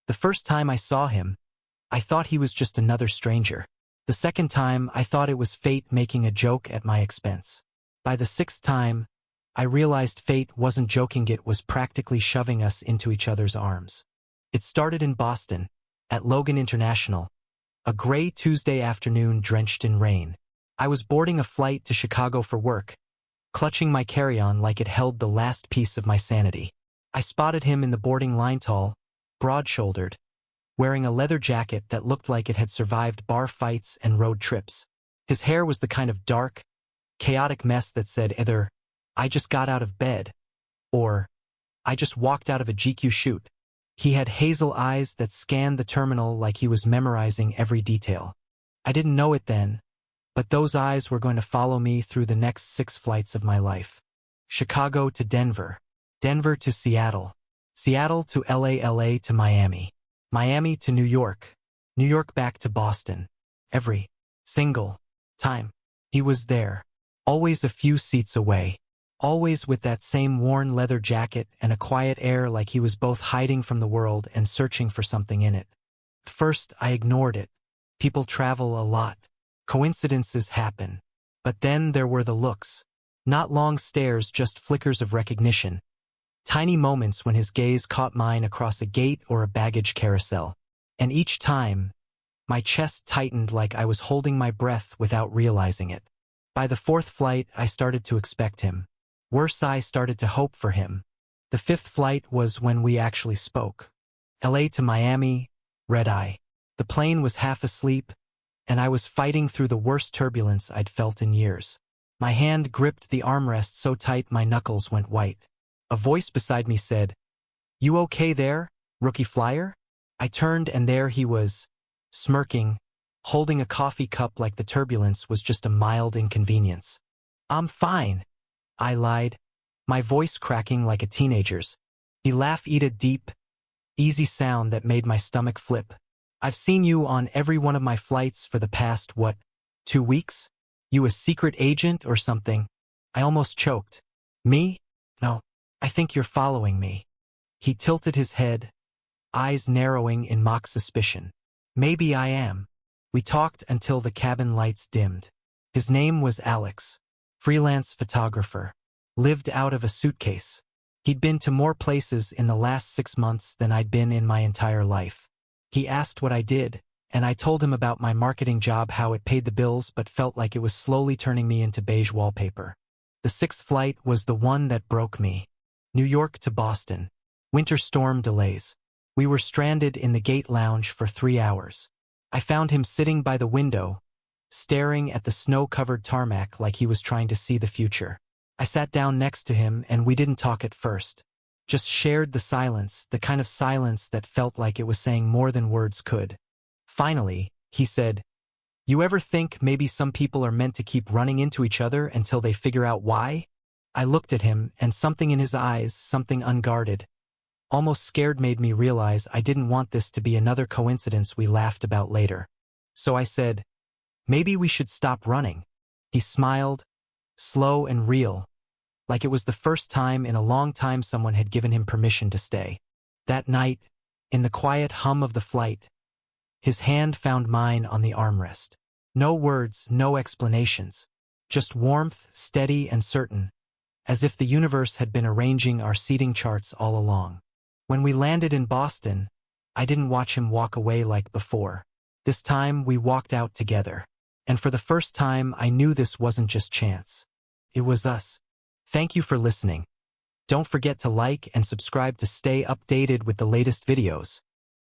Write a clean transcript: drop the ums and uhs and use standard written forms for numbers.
The first time I saw him, I thought he was just another stranger. The second time, I thought it was fate making a joke at my expense. By the sixth time, I realized fate wasn't joking, it was practically shoving us into each other's arms. It started in Boston, at Logan International, a gray Tuesday afternoon drenched in rain. I was boarding a flight to Chicago for work, clutching my carry-on like it held the last piece of my sanity. I spotted him in the boarding line, tall, broad-shouldered, wearing a leather jacket that looked like it had survived bar fights and road trips. His hair was the kind of dark, chaotic mess that said either, "I just got out of bed," or "I just walked out of a GQ shoot." He had hazel eyes that scanned the terminal like he was memorizing every detail. I didn't know it then, but those eyes were going to follow me through the next 6 flights of my life. Chicago to Denver, Denver to Seattle, Seattle to LA, LA to Miami, Miami to New York, New York back to Boston. Every single time he was there, always a few seats away, always with that same worn leather jacket and a quiet air like he was both hiding from the world and searching for something in it. At first, I ignored it. People travel a lot. Coincidences happen. But then there were the looks. Not long stares, just flickers of recognition. Tiny moments when his gaze caught mine across a gate or a baggage carousel. And each time, my chest tightened like I was holding my breath without realizing it. By the 4th flight, I started to expect him. Worse, I started to hope for him. The 5th flight was when we actually spoke. LA to Miami, red eye. The plane was half asleep, and I was fighting through the worst turbulence I'd felt in years. My hand gripped the armrest so tight my knuckles went white. A voice beside me said, "You okay there, rookie flyer?" I turned and there he was, smirking, holding a coffee cup like the turbulence was just a mild inconvenience. "I'm fine," I lied, my voice cracking like a teenager's. He laughed, a deep, easy sound that made my stomach flip. "I've seen you on every one of my flights for the past, 2 weeks? You a secret agent or something?" I almost choked. "Me? No. I think you're following me." He tilted his head, eyes narrowing in mock suspicion. "Maybe I am." We talked until the cabin lights dimmed. His name was Alex, freelance photographer, lived out of a suitcase. He'd been to more places in the last 6 months than I'd been in my entire life. He asked what I did, and I told him about my marketing job, how it paid the bills but felt like it was slowly turning me into beige wallpaper. The 6th flight was the one that broke me. New York to Boston. Winter storm delays. We were stranded in the gate lounge for 3 hours. I found him sitting by the window, staring at the snow-covered tarmac like he was trying to see the future. I sat down next to him and we didn't talk at first. Just shared the silence, the kind of silence that felt like it was saying more than words could. Finally, he said, "You ever think maybe some people are meant to keep running into each other until they figure out why?" I looked at him, and something in his eyes, something unguarded, almost scared, made me realize I didn't want this to be another coincidence we laughed about later. So I said, "Maybe we should stop running." He smiled, slow and real, like it was the first time in a long time someone had given him permission to stay. That night, in the quiet hum of the flight, his hand found mine on the armrest. No words, no explanations, just warmth, steady and certain, as if the universe had been arranging our seating charts all along. When we landed in Boston, I didn't watch him walk away like before. This time we walked out together. And for the first time I knew this wasn't just chance. It was us. Thank you for listening. Don't forget to like and subscribe to stay updated with the latest videos.